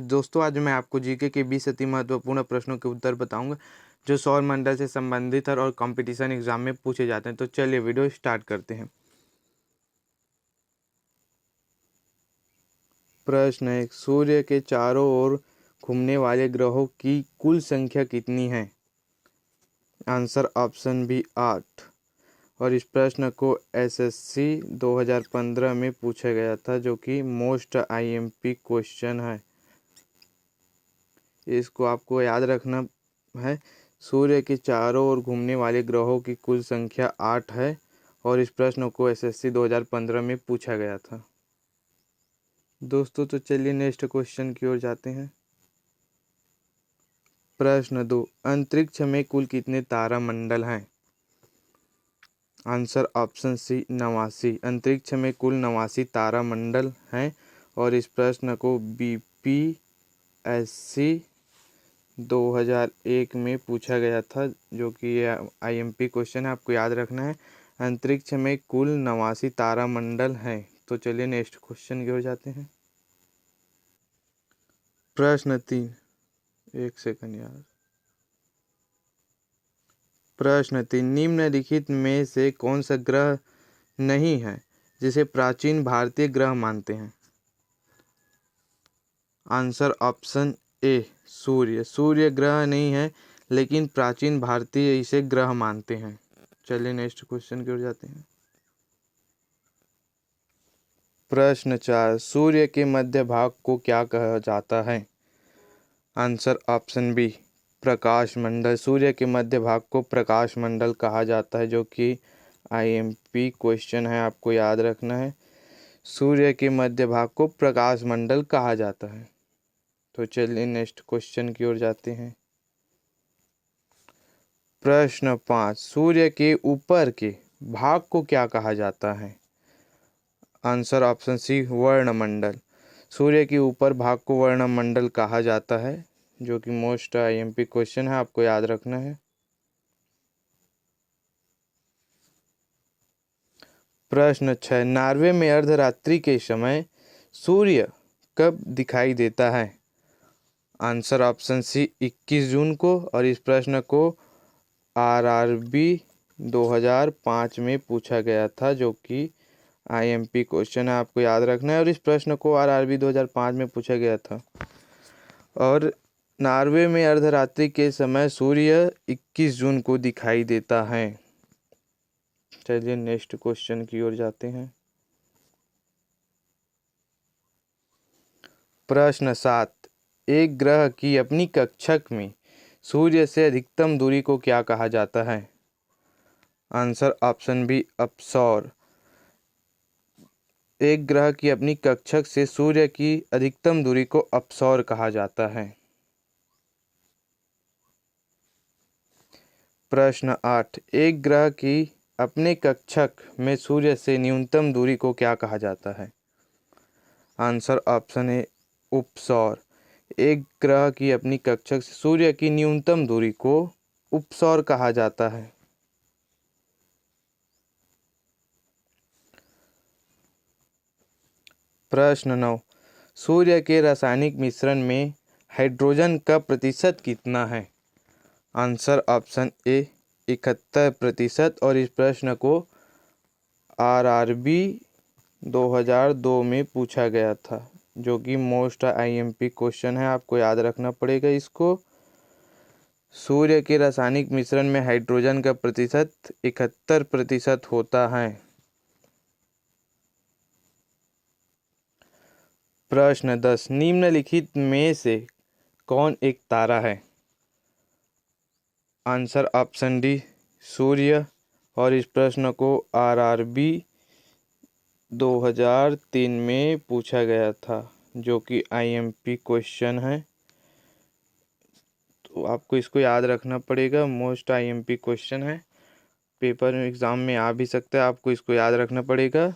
दोस्तों आज मैं आपको जीके के 20 अति महत्वपूर्ण प्रश्नों के उत्तर बताऊंगा जो सौर मंडल से संबंधित है और कंपटीशन एग्जाम में पूछे जाते हैं। तो चलिए वीडियो स्टार्ट करते हैं। प्रश्न 1, सूर्य के चारों ओर घूमने वाले ग्रहों की कुल संख्या कितनी है? Answer option B 8। और इस प्रश्न को एसएससी 2015 में पूछा गया था, जो कि मोस्ट आईएमपी क्वेश्चन है। इसको आपको याद रखना है। सूर्य के चारों ओर घूमने वाले ग्रहों की कुल संख्या 8 है और इस प्रश्न को एसएससी 2015 में पूछा गया था। दोस्तों तो चलिए नेक्स्ट क्वेश्चन की ओर जाते हैं। प्रश्न 2, अंतरिक्ष में कुल कितने तारामंडल हैं? Answer option C 89। अंतरिक्ष में कुल 89 तारामंडल हैं और इस प्रश्न को बीपीएससी 2001 में पूछा गया था, जो कि आईएमपी क्वेश्चन है, आपको याद रखना है। अंतरिक्ष में कुल 89 तारामंडल हैं। तो चलिए नेक्स्ट क्वेश्चन की ओर जाते हैं। प्रश्न 3, एक सेकंड यार। प्रश्न 3, निम्नलिखित में से कौन सा ग्रह नहीं है जिसे प्राचीन भारतीय ग्रह मानते हैं? आंसर ऑप्शन ए सूर्य। सूर्य ग्रह नहीं है, लेकिन प्राचीन भारतीय इसे ग्रह मानते हैं। चलिए नेक्स्ट क्वेश्चन की ओर जाते हैं। प्रश्न 4, सूर्य के मध्य भाग को क्या कहा जाता है? आंसर ऑप्शन बी प्रकाश मंडल। सूर्य के मध्य भाग को प्रकाश मंडल कहा जाता है, जो कि आईएमपी क्वेश्चन है, आपको याद रखना है। सूर्य के मध्य भाग को प्रकाश मंडल कहा जाता है। तो चलिए नेक्स्ट क्वेश्चन की ओर जाते हैं। प्रश्न 5, सूर्य के ऊपर के भाग को क्या कहा जाता है? आंसर ऑप्शन सी वर्णमंडल। सूर्य के ऊपर भाग को वर्णमंडल कहा जाता है, जो कि मोस्ट आईएमपी क्वेश्चन है, आपको याद रखना है। प्रश्न 6, नॉर्वे में अर्धरात्रि के समय सूर्य कब दिखाई देता है? आंसर ऑप्शन सी 21 जून को और इस प्रश्न को आरआरबी 2005 में पूछा गया था, जो कि आईएमपी क्वेश्चन है, आपको याद रखना है। और इस प्रश्न को आरआरबी 2005 में पूछा गया था। और नॉर्वे में अर्धरात्रि के समय सूर्य 21 जून को दिखाई देता है। चलिए नेक्स्ट क्वेश्चन की ओर जाते हैं। प्रश्न 7, एक ग्रह की अपनी कक्षक में सूर्य से अधिकतम दूरी को क्या कहा जाता है? आंसर ऑप्शन बी अपसौर। एक ग्रह की अपनी कक्षक से सूर्य की अधिकतम दूरी को अपसौर कहा जाता है। प्रश्न 8, एक ग्रह की अपने कक्षक में सूर्य से न्यूनतम दूरी को क्या कहा जाता है? आंसर ऑप्शन ए उपसौर। एक ग्रह की अपनी कक्षक से सूर्य की न्यूनतम दूरी को उपसौर कहा जाता है। प्रश्न 9, सूर्य के रासायनिक मिश्रण में हाइड्रोजन का प्रतिशत कितना है? आंसर ऑप्शन ए 71% और इस प्रश्न को आरआरबी 2002 में पूछा गया था, जो कि मोस्ट आईएमपी क्वेश्चन है, आपको याद रखना पड़ेगा इसको। सूर्य के रासायनिक मिश्रण में हाइड्रोजन का प्रतिशत 71% होता है। प्रश्न 10, निम्नलिखित में से कौन एक तारा है? आंसर ऑप्शन डी सूर्य और इस प्रश्न को आरआरबी 2003 में पूछा गया था, जो कि आईएमपी क्वेश्चन है। तो आपको इसको याद रखना पड़ेगा, मोस्ट आईएमपी क्वेश्चन है, पेपर एग्जाम में आ भी सकता है, आपको इसको याद रखना पड़ेगा।